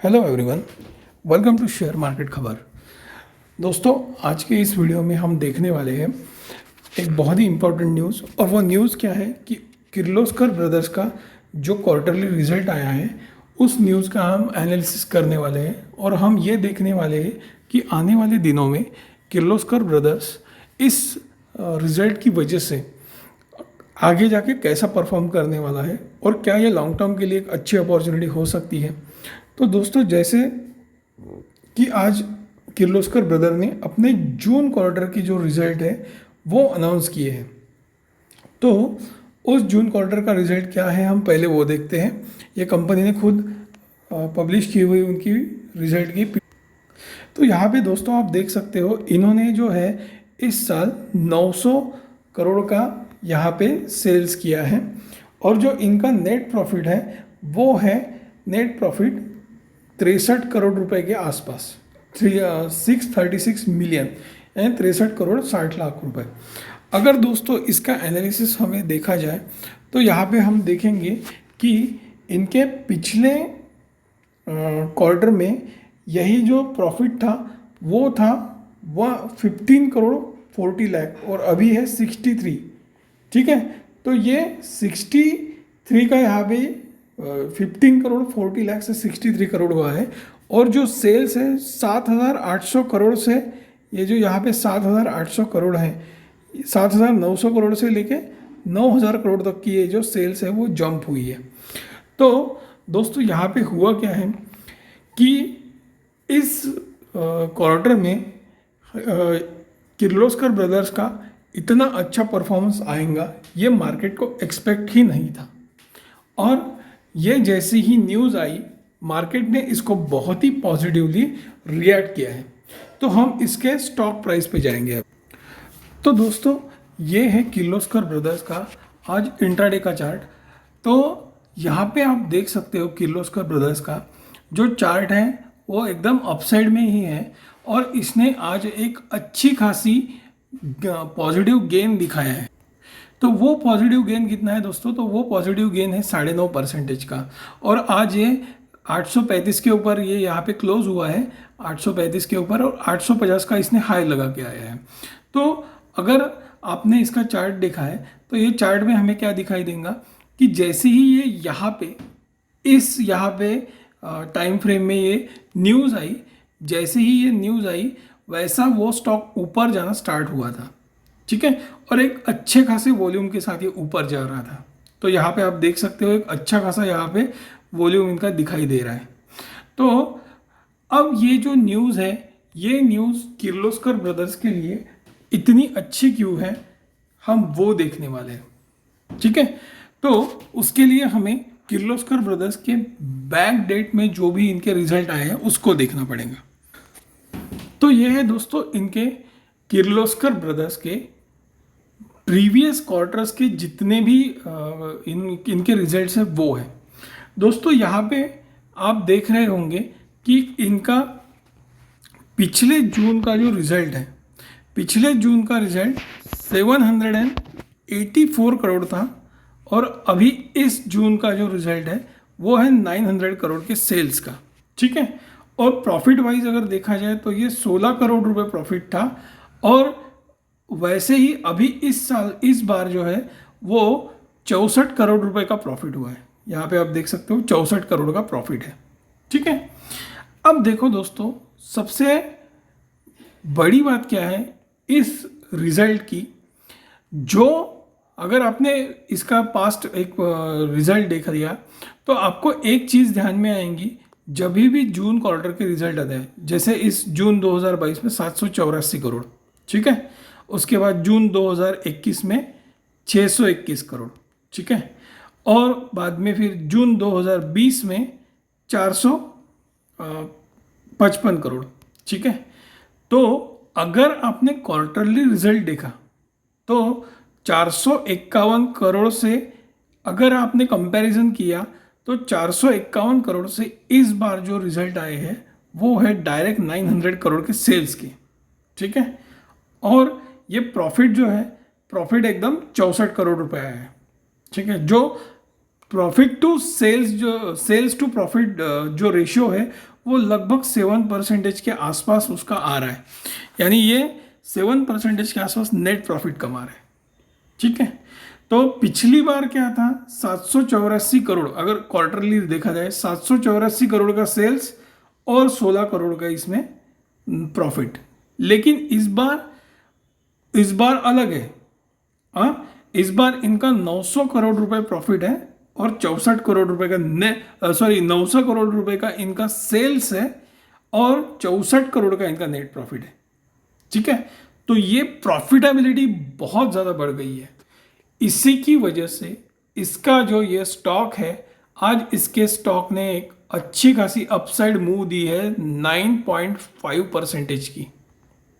Hello everyone, welcome to share market खबर। दोस्तों, आज के इस वीडियो में हम देखने वाले हैं एक बहुत ही इम्पोर्टेंट न्यूज़। और वो न्यूज़ क्या है कि किर्लोस्कर ब्रदर्स का जो क्वार्टरली रिजल्ट आया है उस न्यूज़ का हम एनालिसिस करने वाले हैं। और हम ये देखने वाले हैं कि आने वाले दिनों में किर्लोस्कर ब्रदर्स इस रिजल्ट की वजह से आगे जाके कैसा परफॉर्म करने वाला है और क्या ये लॉन्ग टर्म के लिए एक अच्छी अपॉर्चुनिटी हो सकती है। तो दोस्तों, जैसे कि आज किर्लोस्कर ब्रदर ने अपने जून क्वार्टर की जो रिजल्ट है वो अनाउंस किए हैं। तो उस जून क्वार्टर का रिजल्ट क्या है, हम पहले वो देखते हैं। ये कंपनी ने खुद पब्लिश की हुई उनकी रिजल्ट की। तो यहाँ पे दोस्तों आप देख सकते हो, इन्होंने जो है इस साल 900 करोड़ का यहाँ पे सेल्स किया है। और जो इनका नेट प्रॉफिट है वो है नेट प्रॉफिट 63 करोड़ रुपए के आसपास, 636 मिलियन, यानी 63 करोड़ 60 लाख रुपए। अगर दोस्तों इसका एनालिसिस हमें देखा जाए तो यहाँ पे हम देखेंगे कि इनके पिछले क्वार्टर में यही जो प्रॉफिट था वो था वह 15 करोड़ 40 लाख और अभी है 63। ठीक है, तो ये 63 का यहाँ पे 15 करोड़ 40 लाख से 63 करोड़ हुआ है। और जो सेल्स है 7,800 करोड़ से, ये जो यहाँ पे 7,800 करोड़ है, 7,900 करोड़ से लेके 9,000 करोड़ तक की ये जो सेल्स है वो जंप हुई है। तो दोस्तों यहाँ पे हुआ क्या है कि इस क्वार्टर में किर्लोस्कर ब्रदर्स का इतना अच्छा परफॉर्मेंस आएगा ये मार्केट को एक्सपेक्ट ही नहीं था। और ये जैसी ही न्यूज़ आई, मार्केट ने इसको बहुत ही पॉजिटिवली रिएक्ट किया है। तो हम इसके स्टॉक प्राइस पे जाएंगे। तो दोस्तों, ये है किर्लोस्कर ब्रदर्स का आज इंट्राडे का चार्ट। तो यहाँ पे आप देख सकते हो किर्लोस्कर ब्रदर्स का जो चार्ट है वो एकदम अपसाइड में ही है। और इसने आज एक अच्छी खासी पॉजिटिव गेन दिखाया है। तो वो पॉजिटिव गेन कितना है दोस्तों? तो वो पॉजिटिव गेन है 9.5% का। और आज ये 835 के ऊपर ये यहाँ पे क्लोज हुआ है, 835 के ऊपर, और 850 का इसने हाई लगा के आया है। तो अगर आपने इसका चार्ट देखा है तो ये चार्ट में हमें क्या दिखाई देगा कि जैसे ही ये यहाँ पे टाइम फ्रेम में ये न्यूज़ आई, जैसे ही ये न्यूज़ आई वैसा वो स्टॉक ऊपर जाना स्टार्ट हुआ था। ठीक है, और एक अच्छे खासे वॉल्यूम के साथ ये ऊपर जा रहा था। तो यहाँ पे आप देख सकते हो एक अच्छा खासा यहाँ पे वॉल्यूम इनका दिखाई दे रहा है। तो अब ये जो न्यूज़ है, ये न्यूज़ किर्लोस्कर ब्रदर्स के लिए इतनी अच्छी क्यों है, हम वो देखने वाले हैं। ठीक है, तो उसके लिए हमें किर्लोस्कर ब्रदर्स के बैक डेट में जो भी इनके रिजल्ट आए हैं उसको देखना पड़ेगा। तो ये है दोस्तों इनके किर्लोस्कर ब्रदर्स के प्रीवियस क्वार्टर्स के जितने भी इनके रिजल्ट्स हैं वो है। दोस्तों यहाँ पे आप देख रहे होंगे कि इनका पिछले जून का जो रिजल्ट है, पिछले जून का रिजल्ट 784 करोड़ था। और अभी इस जून का जो रिजल्ट है वो है 900 करोड़ के सेल्स का। ठीक है, और प्रॉफिट वाइज अगर देखा जाए तो ये 16 करोड़ रुपए प्रॉफिट था। और वैसे ही अभी इस साल इस बार जो है वो 64 करोड़ रुपए का प्रॉफिट हुआ है। यहाँ पे आप देख सकते हो 64 करोड़ का प्रॉफिट है। ठीक है, अब देखो दोस्तों, सबसे बड़ी बात क्या है इस रिजल्ट की, जो अगर आपने इसका पास्ट एक रिजल्ट देख लिया तो आपको एक चीज़ ध्यान में आएंगी। जब भी जून क्वार्टर के रिजल्ट आते हैं, जैसे इस जून 2022 में 784 करोड़, ठीक है, उसके बाद जून 2021 में 621 करोड़, ठीक है, और बाद में फिर जून 2020 में 455 करोड़। ठीक है, तो अगर आपने क्वार्टरली रिजल्ट देखा तो 451 करोड़ से अगर आपने कंपैरिजन किया तो 451 करोड़ से इस बार जो रिजल्ट आए हैं वो है डायरेक्ट 900 करोड़ के सेल्स के। ठीक है, और ये प्रॉफिट जो है, प्रॉफिट एकदम 64 करोड़ रुपए आया है। ठीक है, जो प्रॉफिट टू सेल्स, जो सेल्स टू प्रॉफिट जो रेशियो है वो लगभग 7% के आसपास उसका आ रहा है, यानी ये 7% के आसपास नेट प्रॉफिट कमा रहा है। ठीक है, तो पिछली बार क्या था, 784 करोड़, अगर क्वार्टरली देखा जाए 784 करोड़ का सेल्स और 16 करोड़ का इसमें प्रॉफिट। लेकिन इस बार अलग है। इस बार इनका 900 करोड़ रुपए प्रॉफिट है और 64 करोड़ रुपए का 900 करोड़ रुपए का इनका सेल्स है और 64 करोड़ का इनका नेट प्रॉफिट है। ठीक है, तो ये प्रॉफिटेबिलिटी बहुत ज़्यादा बढ़ गई है। इसी की वजह से इसका जो ये स्टॉक है, आज इसके स्टॉक ने एक अच्छी खासी अपसाइड मूव दी है 9.5% की।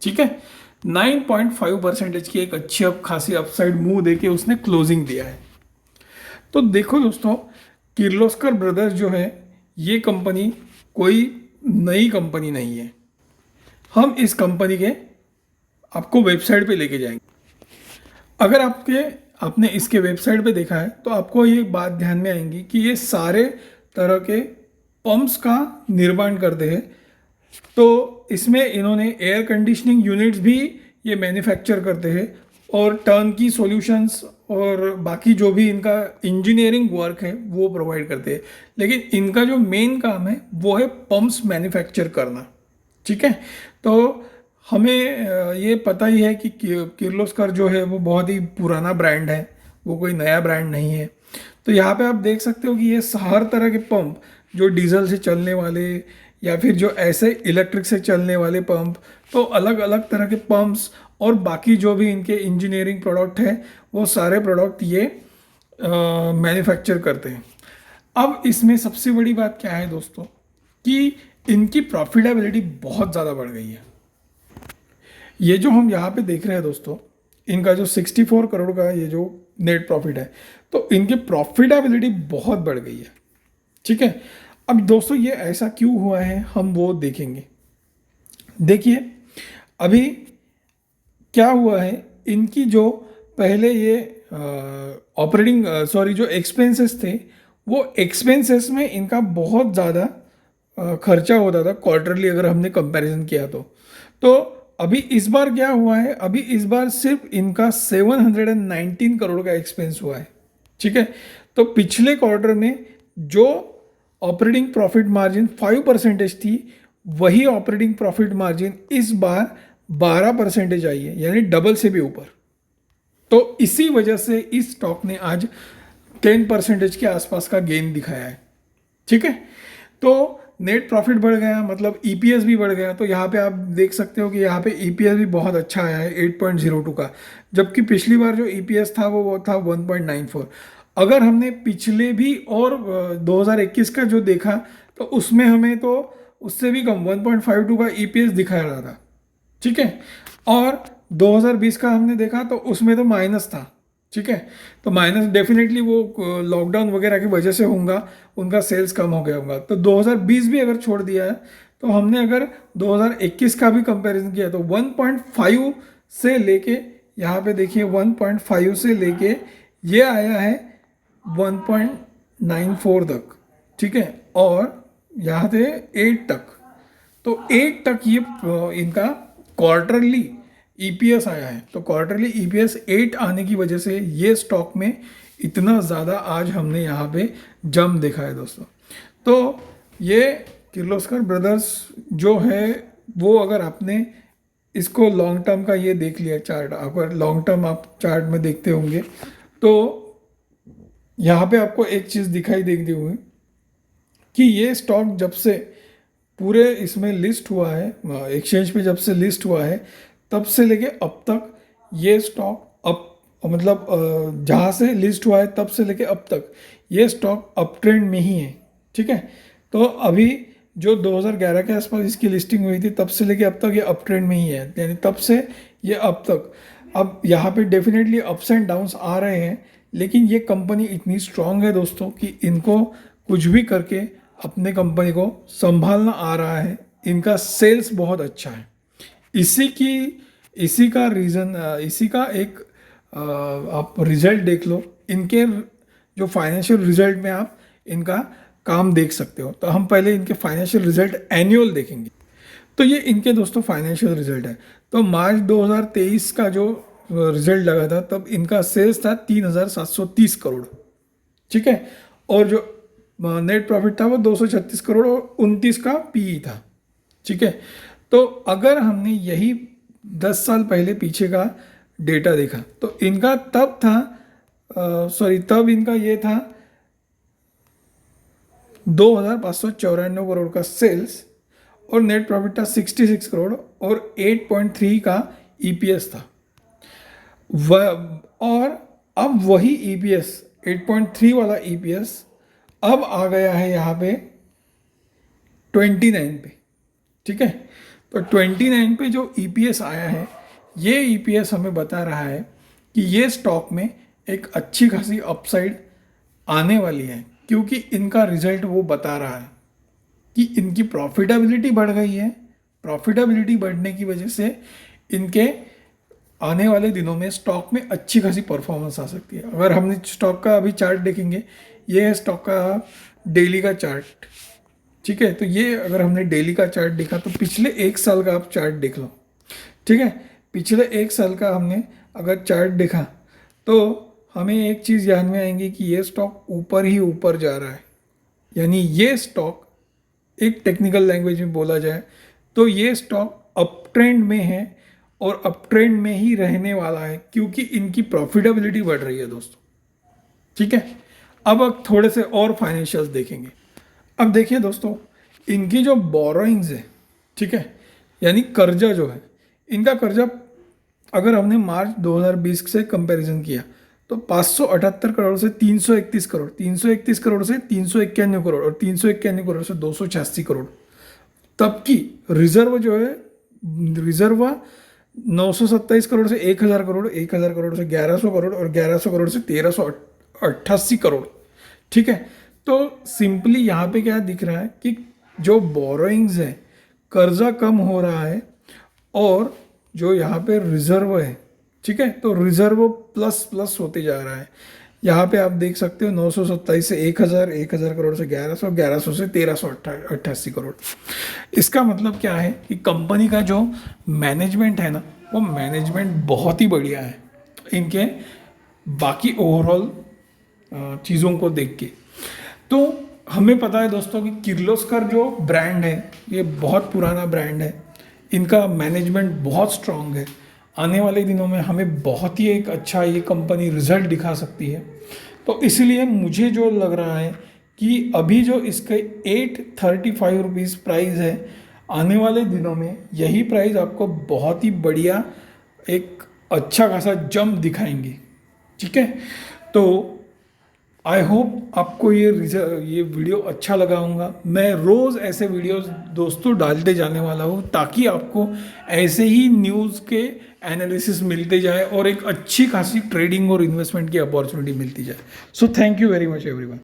ठीक है, 9.5% की एक अच्छी खासी अपसाइड मूव देके उसने क्लोजिंग दिया है। तो देखो दोस्तों, किर्लोस्कर ब्रदर्स जो है, ये कंपनी कोई नई कंपनी नहीं है। हम इस कंपनी के आपको वेबसाइट पे लेके जाएंगे। अगर आपने इसके वेबसाइट पे देखा है तो आपको ये बात ध्यान में आएंगी कि ये सारे तरह के पंप्स का निर्माण करते हैं। तो इसमें इन्होंने एयर कंडीशनिंग यूनिट्स भी ये मैन्युफैक्चर करते हैं और टर्न की सॉल्यूशंस और बाकी जो भी इनका इंजीनियरिंग वर्क है वो प्रोवाइड करते हैं। लेकिन इनका जो मेन काम है वो है पंप्स मैन्युफैक्चर करना। ठीक है, तो हमें ये पता ही है कि किर्लोस्कर जो है वो बहुत ही पुराना ब्रांड है, वो कोई नया ब्रांड नहीं है। तो यहाँ पे आप देख सकते हो कि ये हर तरह के पंप, जो डीजल से चलने वाले या फिर जो ऐसे इलेक्ट्रिक से चलने वाले पंप, तो अलग अलग तरह के पंप्स और बाकी जो भी इनके इंजीनियरिंग प्रोडक्ट है वो सारे प्रोडक्ट ये मैन्युफैक्चर करते हैं। अब इसमें सबसे बड़ी बात क्या है दोस्तों, कि इनकी प्रॉफिटेबिलिटी बहुत ज़्यादा बढ़ गई है। ये जो हम यहाँ पे देख रहे हैं दोस्तों, इनका जो 64 करोड़ का ये जो नेट प्रॉफिट है, तो इनकी प्रॉफिटेबिलिटी बहुत बढ़ गई है। ठीक है, अब दोस्तों ये ऐसा क्यों हुआ है हम वो देखेंगे। देखिए अभी क्या हुआ है, इनकी जो पहले ये जो एक्सपेंसेस थे, वो एक्सपेंसेस में इनका बहुत ज़्यादा खर्चा होता था क्वार्टरली, अगर हमने कंपैरिजन किया तो अभी इस बार क्या हुआ है, अभी इस बार सिर्फ इनका 719 करोड़ का एक्सपेंस हुआ है। ठीक है, तो पिछले क्वार्टर में जो ऑपरेटिंग प्रॉफिट मार्जिन 5% थी, वही ऑपरेटिंग प्रॉफिट मार्जिन इस बार 12% आई है, यानी डबल से भी ऊपर। तो इसी वजह से इस स्टॉक ने आज 10% के आसपास का गेन दिखाया है। ठीक है, तो नेट प्रॉफिट बढ़ गया, मतलब ईपीएस भी बढ़ गया। तो यहाँ पे आप देख सकते हो कि यहाँ पे ईपीएस भी बहुत अच्छा आया है 8.02 का, जबकि पिछली बार जो ईपीएस था वो था 1.94। अगर हमने पिछले भी और 2021 का जो देखा तो उसमें हमें तो उससे भी कम 1.52 का ईपीएस दिखा रहा था। ठीक है, और 2020 का हमने देखा तो उसमें तो माइनस था। ठीक है, तो माइनस डेफिनेटली वो लॉकडाउन वगैरह की वजह से होगा, उनका सेल्स कम हो गया होगा। तो 2020 भी अगर छोड़ दिया है तो हमने अगर 2021 का भी कंपैरिजन किया तो 1.5 से लेके, यहाँ पे देखिए 1.5 से लेके ये आया है 1.94 तक। ठीक है, और यहाँ थे 8 तक, तो 8 तक ये इनका क्वार्टरली ईपीएस आया है। तो क्वार्टरली ईपीएस 8 आने की वजह से ये स्टॉक में इतना ज़्यादा आज हमने यहाँ पे जंप देखा है दोस्तों। तो ये किर्लोस्कर ब्रदर्स जो है वो, अगर आपने इसको लॉन्ग टर्म का ये देख लिया चार्ट, अगर लॉन्ग टर्म आप चार्ट में देखते होंगे तो यहाँ पे आपको एक चीज़ दिखाई देती होगी कि ये स्टॉक जब से पूरे इसमें लिस्ट हुआ है, एक्सचेंज पे जब से लिस्ट हुआ है, तब से लेके अब तक ये स्टॉक मतलब जहाँ से लिस्ट हुआ है तब से लेके अब तक ये स्टॉक अप ट्रेंड में ही है। ठीक है, तो अभी जो 2011 के आसपास इसकी लिस्टिंग हुई थी तब से लेके अब तक ये अप ट्रेंड में ही है, यानी तब से ये अब तक। अब यहाँ पे डेफिनेटली अप्स एंड डाउन्स आ रहे हैं, लेकिन ये कंपनी इतनी स्ट्रांग है दोस्तों कि इनको कुछ भी करके अपने कंपनी को संभालना आ रहा है। इनका सेल्स बहुत अच्छा है। इसी का रीज़न, इसी का एक आप रिजल्ट देख लो, इनके जो फाइनेंशियल रिजल्ट में आप इनका काम देख सकते हो। तो हम पहले इनके फाइनेंशियल रिजल्ट एनुअल देखेंगे। तो ये इनके दोस्तों फाइनेंशियल रिजल्ट है। तो मार्च 2023 का जो रिजल्ट लगा था तब इनका सेल्स था 3,730 करोड़, ठीक है। और जो नेट प्रॉफिट था वो 236 करोड़ और 29 का पीई था, ठीक है। तो अगर हमने यही 10 साल पहले पीछे का डेटा देखा तो इनका तब था तब इनका ये था 2,594 करोड़ का सेल्स और नेट प्रॉफिट था 66 करोड़ और 8.3 का ईपीएस था। और अब वही ईपीएस 8.3 वाला ईपीएस अब आ गया है यहाँ पे 29 पे, ठीक है। तो 29 पे जो ईपीएस आया है, ये ईपीएस हमें बता रहा है कि ये स्टॉक में एक अच्छी खासी अपसाइड आने वाली है, क्योंकि इनका रिजल्ट वो बता रहा है कि इनकी प्रॉफिटेबिलिटी बढ़ गई है। प्रॉफिटेबिलिटी बढ़ने की वजह से इनके आने वाले दिनों में स्टॉक में अच्छी खासी परफॉर्मेंस आ सकती है। अगर हमने स्टॉक का अभी चार्ट देखेंगे, ये है स्टॉक का डेली का चार्ट, ठीक है। तो ये अगर हमने डेली का चार्ट देखा तो पिछले 1 साल का आप चार्ट देख लो, ठीक है। पिछले 1 साल का हमने अगर चार्ट देखा तो हमें एक चीज़ ध्यान में आएंगी कि ये स्टॉक ऊपर ही ऊपर जा रहा है। यानी ये स्टॉक, एक टेक्निकल लैंग्वेज में बोला जाए तो ये स्टॉक अप ट्रेंड में है और अप ट्रेंड में ही रहने वाला है, क्योंकि इनकी प्रॉफिटेबिलिटी बढ़ रही है दोस्तों, ठीक है। अब थोड़े से और फाइनेंशियल्स देखेंगे। अब देखिए दोस्तों, इनकी जो बोरोइंग्स है, ठीक है, यानी कर्जा जो है, इनका कर्जा अगर हमने मार्च 2020 से कंपैरिजन किया तो 578 करोड़ से 331 करोड़, 331 करोड़ से 391 करोड़ और 391 करोड़ से 286 करोड़ तब की रिजर्व जो है, रिजर्व 927 करोड़ से 1000 करोड़, 1000 करोड़ से 1100 करोड़ और 1100 करोड़ से 1388 करोड़, ठीक है। तो सिंपली यहाँ पे क्या दिख रहा है कि जो बोरोइंग्स है, कर्जा कम हो रहा है और जो यहाँ पे रिजर्व है, ठीक है, तो रिजर्व प्लस प्लस होते जा रहा है। यहाँ पे आप देख सकते हो 927 से 1000, 1000 करोड़ से 1100, 1100 से 1388 करोड़। इसका मतलब क्या है कि कंपनी का जो मैनेजमेंट है ना, वो मैनेजमेंट बहुत ही बढ़िया है इनके बाकी ओवरऑल चीज़ों को देख के। तो हमें पता है दोस्तों कि किर्लोस्कर जो ब्रांड है ये बहुत पुराना ब्रांड है, इनका मैनेजमेंट बहुत स्ट्रांग है। आने वाले दिनों में हमें बहुत ही एक अच्छा ये कंपनी रिजल्ट दिखा सकती है। तो इसलिए मुझे जो लग रहा है कि अभी जो इसके 835 रुपीज़ प्राइस है, आने वाले दिनों में यही प्राइस आपको बहुत ही बढ़िया एक अच्छा खासा जंप दिखाएंगे, ठीक है। तो आई होप आपको ये वीडियो अच्छा लगा होगा। मैं रोज़ ऐसे वीडियोस दोस्तों डालते जाने वाला हूँ ताकि आपको ऐसे ही न्यूज़ के एनालिसिस मिलते जाए और एक अच्छी खासी ट्रेडिंग और इन्वेस्टमेंट की अपॉर्चुनिटी मिलती जाए। So thank you very much everyone.